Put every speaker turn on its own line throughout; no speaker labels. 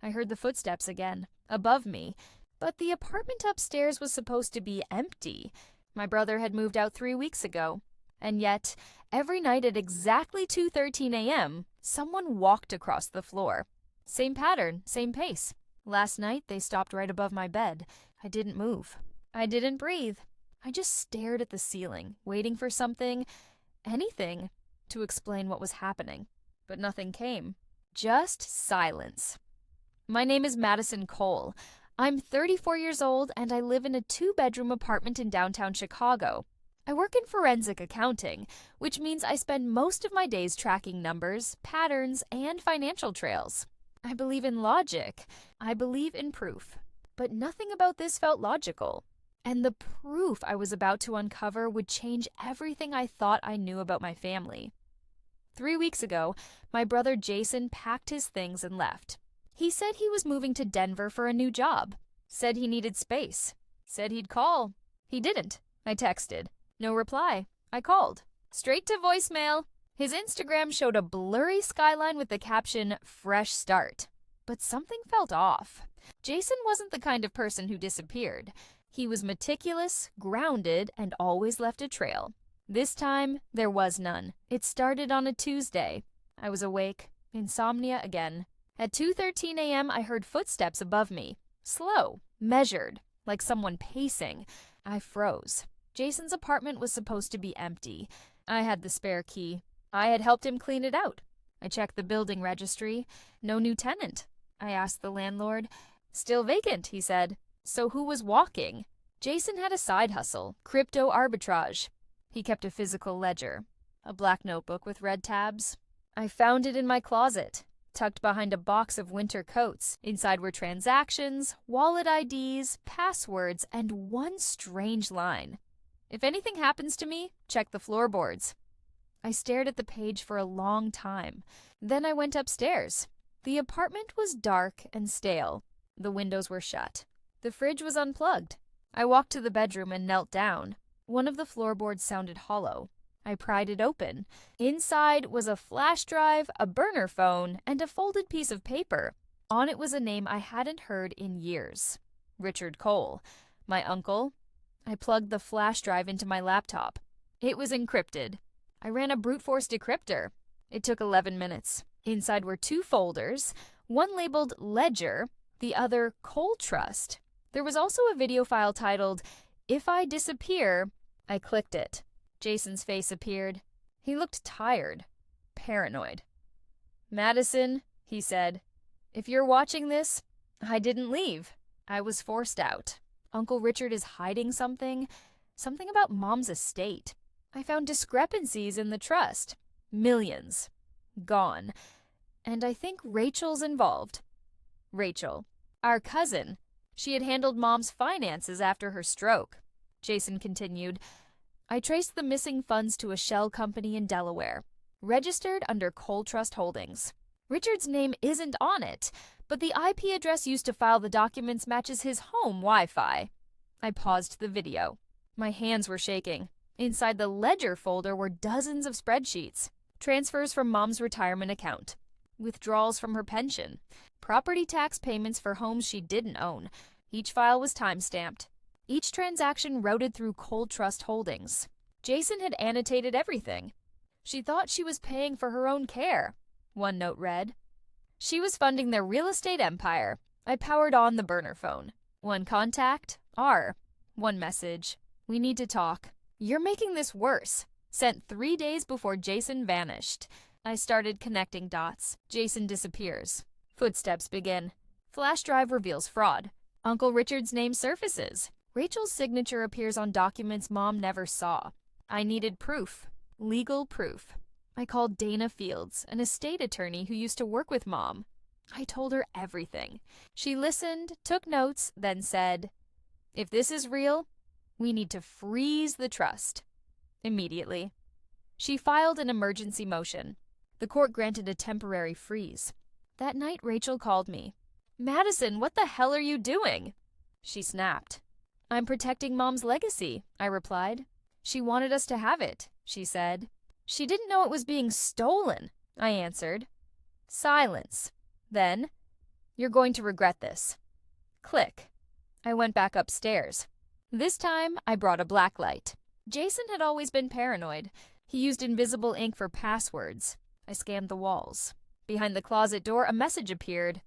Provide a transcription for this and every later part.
I heard the footsteps again, above me, but the apartment upstairs was supposed to be empty. My brother had moved out 3 weeks ago. And yet, every night at exactly 2:13 a.m., someone walked across the floor. Same pattern, same pace. Last night, they stopped right above my bed. I didn't move. I didn't breathe. I just stared at the ceiling, waiting for something, anything, to explain what was happening. But nothing came. Just silence. My name is Madison Cole. I'm 34 years old, and I live in a 2-bedroom apartment in downtown Chicago. I work in forensic accounting, which means I spend most of my days tracking numbers, patterns, and financial trails. I believe in logic. I believe in proof. But nothing about this felt logical. And the proof I was about to uncover would change everything I thought I knew about my family. 3 weeks ago, my brother Jason packed his things and left. He said he was moving to Denver for a new job. Said he needed space. Said he'd call. He didn't. I texted. No reply. I called. Straight to voicemail. His Instagram showed a blurry skyline with the caption, "Fresh start." But something felt off. Jason wasn't the kind of person who disappeared. He was meticulous, grounded, and always left a trail. This time, there was none. It started on a Tuesday. I was awake. Insomnia again. At 2:13 a.m., I heard footsteps above me. Slow, measured, like someone pacing. I froze. Jason's apartment was supposed to be empty. I had the spare key. I had helped him clean it out. I checked the building registry. No new tenant. I asked the landlord. Still vacant, he said. So who was walking? Jason had a side hustle, crypto arbitrage. He kept a physical ledger, a black notebook with red tabs. I found it in my closet, tucked behind a box of winter coats. Inside were transactions, wallet IDs, passwords, and one strange line. If anything happens to me, check the floorboards. I stared at the page for a long time. Then I went upstairs. The apartment was dark and stale. The windows were shut. The fridge was unplugged. I walked to the bedroom and knelt down. One of the floorboards sounded hollow. I pried it open. Inside was a flash drive, a burner phone, and a folded piece of paper. On it was a name I hadn't heard in years. Richard Cole. My uncle. I plugged the flash drive into my laptop. It was encrypted. I ran a brute force decryptor. It took 11 minutes. Inside were 2 folders, one labeled Ledger, the other Cole Trust. There was also a video file titled, "If I Disappear." I clicked it. Jason's face appeared. He looked tired, paranoid. "Madison," he said, "if you're watching this, I didn't leave. I was forced out. Uncle Richard is hiding something about Mom's estate. I found discrepancies in the trust. Millions. Gone. And I think Rachel's involved." Rachel, our cousin. She had handled Mom's finances after her stroke. Jason continued, "I traced the missing funds to a shell company in Delaware, registered under Cole Trust Holdings. Richard's name isn't on it, but the IP address used to file the documents matches his home Wi-Fi." I paused the video. My hands were shaking. Inside the Ledger folder were dozens of spreadsheets. Transfers from Mom's retirement account. Withdrawals from her pension. Property tax payments for homes she didn't own. Each file was time-stamped. Each transaction routed through Cole Trust Holdings. Jason had annotated everything. "She thought she was paying for her own care," one note read. She was funding their real estate empire. I powered on the burner phone. One contact, R. One message, "We need to talk. You're making this worse." Sent 3 days before Jason vanished. I started connecting dots. Jason disappears. Footsteps begin. Flash drive reveals fraud. Uncle Richard's name surfaces. Rachel's signature appears on documents Mom never saw. I needed proof. Legal proof. I called Dana Fields, an estate attorney who used to work with Mom. I told her everything. She listened, took notes, then said, "If this is real, we need to freeze the trust." Immediately. She filed an emergency motion. The court granted a temporary freeze. That night, Rachel called me. "Madison, what the hell are you doing?" She snapped. "I'm protecting Mom's legacy," I replied. "She wanted us to have it," she said. "She didn't know it was being stolen," I answered. Silence. Then, You're going to regret this. Click. I went back upstairs. This time, I brought a blacklight. Jason had always been paranoid. He used invisible ink for passwords. I scanned the walls. Behind the closet door, a message appeared.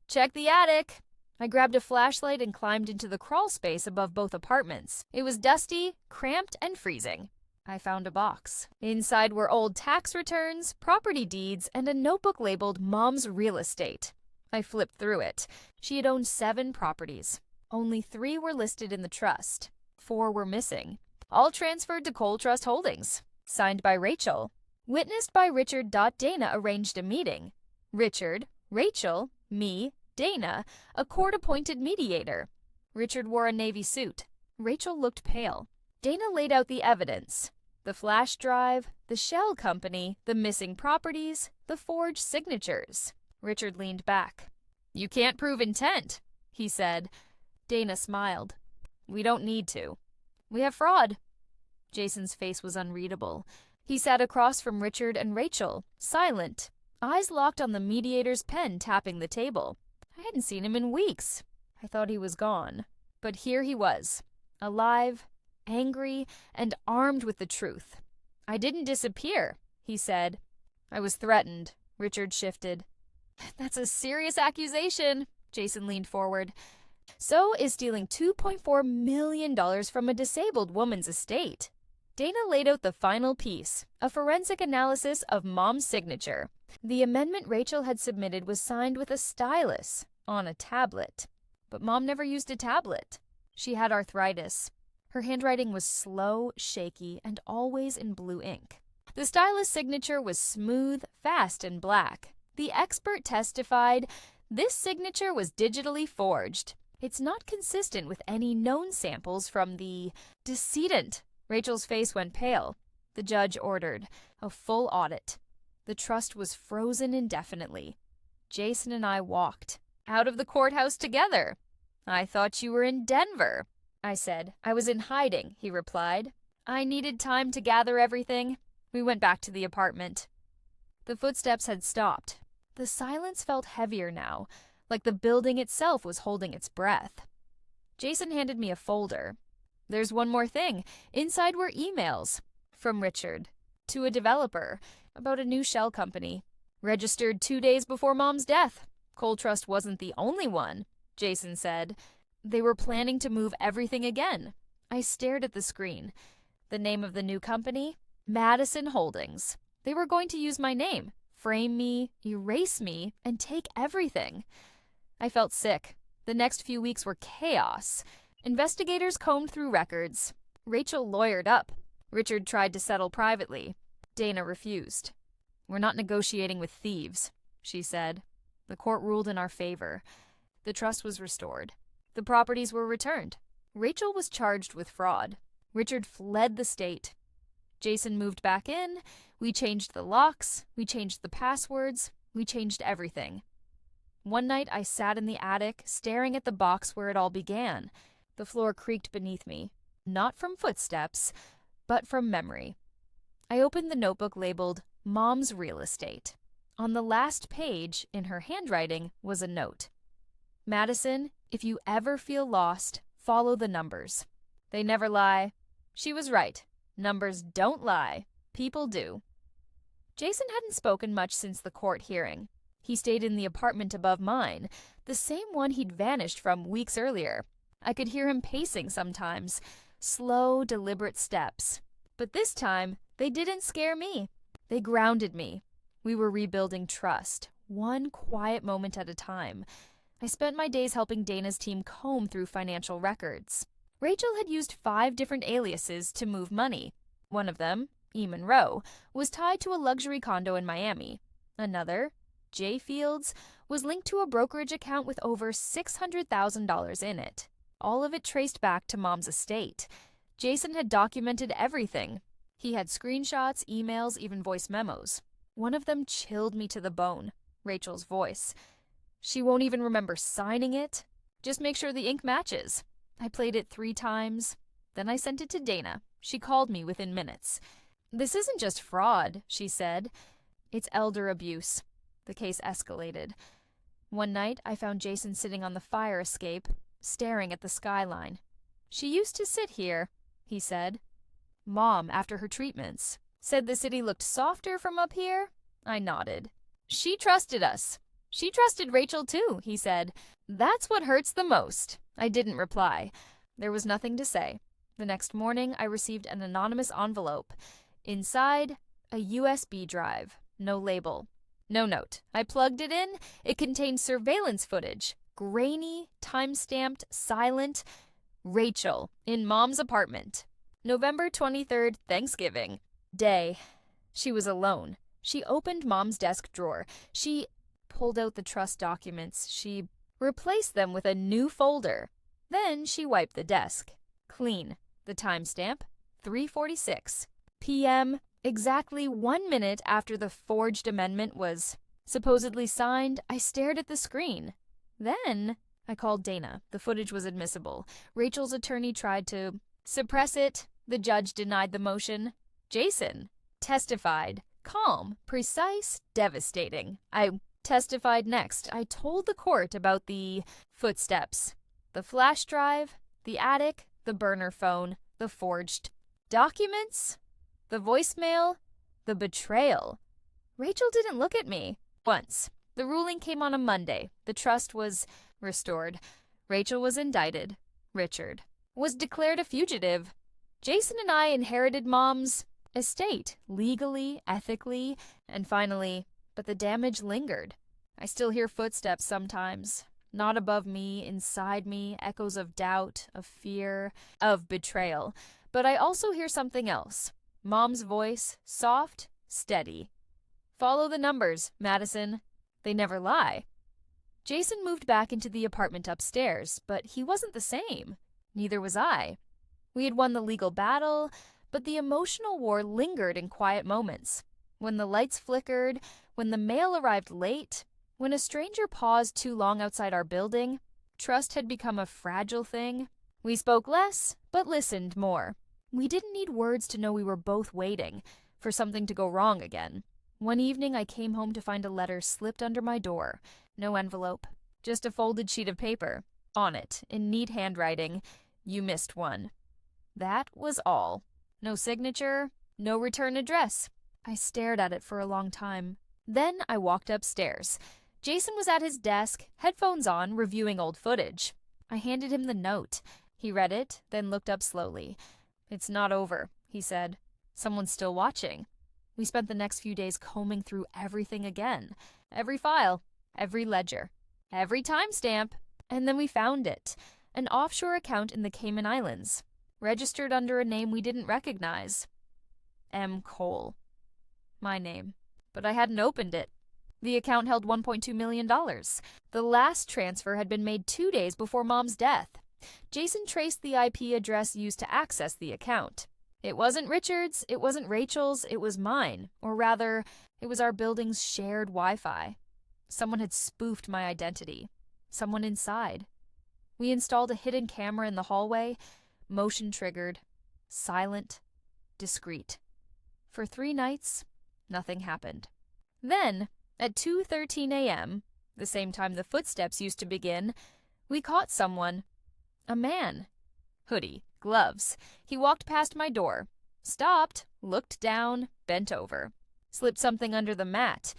Check the attic. I grabbed a flashlight and climbed into the crawl space above both apartments. It was dusty, cramped, and freezing. I found a box. Inside were old tax returns, property deeds, and a notebook labeled Mom's Real Estate. I flipped through it. She had owned 7 properties. Only 3 were listed in the trust. 4 were missing. All transferred to Cole Trust Holdings. Signed by Rachel. Witnessed by Richard. Dana arranged a meeting. Richard, Rachel, me, Dana, a court-appointed mediator. Richard wore a navy suit. Rachel looked pale. Dana laid out the evidence. The flash drive, the shell company, the missing properties, the forged signatures. Richard leaned back. You can't prove intent, he said. Dana smiled. We don't need to. We have fraud. Jason's face was unreadable. He sat across from Richard and Rachel, silent, eyes locked on the mediator's pen tapping the table. I hadn't seen him in weeks. I thought he was gone. But here he was, alive, angry, and armed with the truth. I didn't disappear, he said. I was threatened. Richard shifted. That's a serious accusation. Jason leaned forward. So is stealing $2.4 million from a disabled woman's estate. Dana laid out the final piece, a forensic analysis of Mom's signature. The amendment Rachel had submitted was signed with a stylus on a tablet. But Mom never used a tablet. She had arthritis. Her handwriting was slow, shaky, and always in blue ink. The stylus signature was smooth, fast, and black. The expert testified this signature was digitally forged. It's not consistent with any known samples from the decedent. Rachel's face went pale. The judge ordered a full audit. The trust was frozen indefinitely. Jason and I walked out of the courthouse together. I thought you were in Denver, I said. I was in hiding, he replied. I needed time to gather everything. We went back to the apartment. The footsteps had stopped. The silence felt heavier now, like the building itself was holding its breath. Jason handed me a folder. There's one more thing. Inside were emails from Richard to a developer about a new shell company. Registered 2 days before Mom's death. Cole Trust wasn't the only one, Jason said. They were planning to move everything again. I stared at the screen. The name of the new company? Madison Holdings. They were going to use my name, frame me, erase me, and take everything. I felt sick. The next few weeks were chaos. Investigators combed through records. Rachel lawyered up. Richard tried to settle privately. Dana refused. We're not negotiating with thieves, she said. The court ruled in our favor. The trust was restored. The properties were returned. Rachel was charged with fraud. Richard fled the state. Jason moved back in. We changed the locks. We changed the passwords. We changed everything. One night I sat in the attic, staring at the box where it all began. The floor creaked beneath me, not from footsteps, but from memory. I opened the notebook labeled Mom's Real Estate. On the last page, in her handwriting, was a note. Madison, if you ever feel lost, follow the numbers. They never lie. She was right. Numbers don't lie. People do. Jason hadn't spoken much since the court hearing. He stayed in the apartment above mine, the same one he'd vanished from weeks earlier. I could hear him pacing sometimes, slow, deliberate steps. But this time, they didn't scare me. They grounded me. We were rebuilding trust, one quiet moment at a time. I spent my days helping Dana's team comb through financial records. Rachel had used 5 different aliases to move money. One of them, E. Monroe, was tied to a luxury condo in Miami. Another, J. Fields, was linked to a brokerage account with over $600,000 in it. All of it traced back to Mom's estate. Jason had documented everything. He had screenshots, emails, even voice memos. One of them chilled me to the bone, Rachel's voice. She won't even remember signing it. Just make sure the ink matches. I played it 3 times. Then I sent it to Dana. She called me within minutes. This isn't just fraud, she said. It's elder abuse. The case escalated. One night, I found Jason sitting on the fire escape, staring at the skyline. "She used to sit here," he said. "Mom, after her treatments, said the city looked softer from up here." I nodded. "She trusted us. She trusted Rachel too," he said. "That's what hurts the most." I didn't reply. There was nothing to say. The next morning, I received an anonymous envelope. Inside, a USB drive. No label. No note. I plugged it in. It contained surveillance footage. Grainy, time-stamped, silent. Rachel, in Mom's apartment. November 23rd, Thanksgiving. Day. She was alone. She opened Mom's desk drawer. She pulled out the trust documents. She replaced them with a new folder. Then she wiped the desk. Clean. The timestamp, 3:46 p.m., exactly 1 minute after the forged amendment was supposedly signed. I stared at the screen. Then I called Dana. The footage was admissible. Rachel's attorney tried to suppress it. The judge denied the motion. Jason testified. Calm, precise, devastating. I testified next. I told the court about the footsteps, the flash drive, the attic, the burner phone, the forged documents, the voicemail, the betrayal. Rachel didn't look at me once. The ruling came on a Monday. The trust was restored. Rachel was indicted. Richard was declared a fugitive. Jason and I inherited Mom's estate, legally, ethically, and finally, but the damage lingered. I still hear footsteps sometimes. Not above me, inside me, echoes of doubt, of fear, of betrayal. But I also hear something else. Mom's voice, soft, steady. "Follow the numbers, Madison. They never lie." Jason moved back into the apartment upstairs, but he wasn't the same. Neither was I. We had won the legal battle, but the emotional war lingered in quiet moments. When the lights flickered, when the mail arrived late, when a stranger paused too long outside our building, trust had become a fragile thing. We spoke less, but listened more. We didn't need words to know we were both waiting for something to go wrong again. One evening, I came home to find a letter slipped under my door. No envelope, just a folded sheet of paper. On it, in neat handwriting, "You missed one." That was all. No signature, no return address. I stared at it for a long time. Then I walked upstairs. Jason was at his desk, headphones on, reviewing old footage. I handed him the note. He read it, then looked up slowly. "It's not over," he said. "Someone's still watching." We spent the next few days combing through everything again. Every file, every ledger, every timestamp. And then we found it. An offshore account in the Cayman Islands, registered under a name we didn't recognize. M. Cole. My name. But I hadn't opened it. The account held $1.2 million. The last transfer had been made 2 days before Mom's death. Jason traced the IP address used to access the account. It wasn't Richard's, it wasn't Rachel's, it was mine. Or rather, it was our building's shared Wi-Fi. Someone had spoofed my identity. Someone inside. We installed a hidden camera in the hallway, motion-triggered, silent, discreet. For 3 nights, nothing happened. Then, at 2:13 a.m., the same time the footsteps used to begin, we caught someone. A man. Hoodie, gloves. He walked past my door, stopped, looked down, bent over, slipped something under the mat.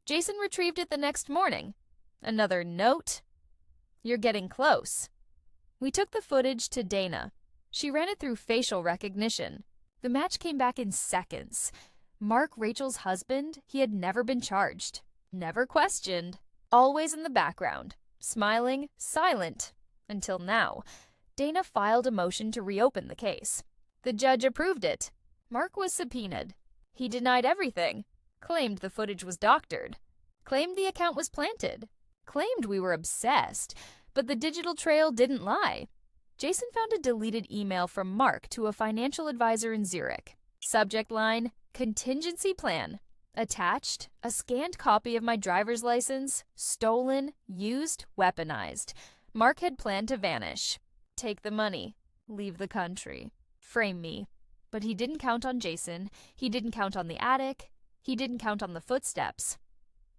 Jason retrieved it the next morning. Another note. "You're getting close." We took the footage to Dana. She ran it through facial recognition. The match came back in seconds. Mark, Rachel's husband, he had never been charged, never questioned, always in the background, smiling, silent, until now. Dana filed a motion to reopen the case. The judge approved it. Mark was subpoenaed. He denied everything, claimed the footage was doctored, claimed the account was planted, claimed we were obsessed, but the digital trail didn't lie. Jason found a deleted email from Mark to a financial advisor in Zurich. Subject line, "Contingency plan." Attached, a scanned copy of my driver's license, stolen, used, weaponized. Mark had planned to vanish. Take the money, leave the country, frame me. But he didn't count on Jason, he didn't count on the attic, he didn't count on the footsteps.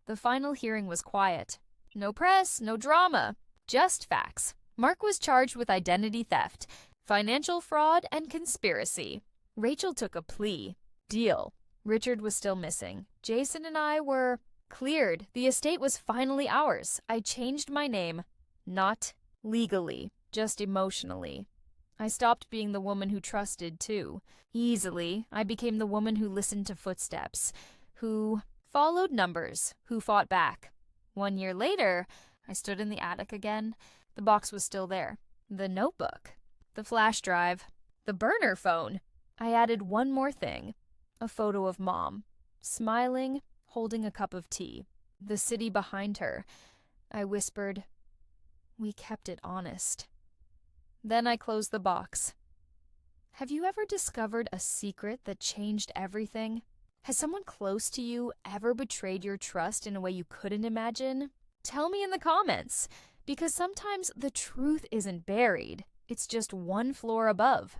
The final hearing was quiet. No press, no drama. Just facts. Mark was charged with identity theft, financial fraud, and conspiracy. Rachel took a plea. Deal. Richard was still missing. Jason and I were cleared. The estate was finally ours. I changed my name. Not legally, just emotionally. I stopped being the woman who trusted, too. Easily, I became the woman who listened to footsteps, who followed numbers, who fought back. 1 year later, I stood in the attic again. The box was still there. The notebook. The flash drive. The burner phone. I added one more thing. A photo of Mom, smiling, holding a cup of tea. The city behind her. I whispered, "We kept it honest." Then I closed the box. Have you ever discovered a secret that changed everything? Has someone close to you ever betrayed your trust in a way you couldn't imagine? Tell me in the comments, because sometimes the truth isn't buried. It's just one floor above.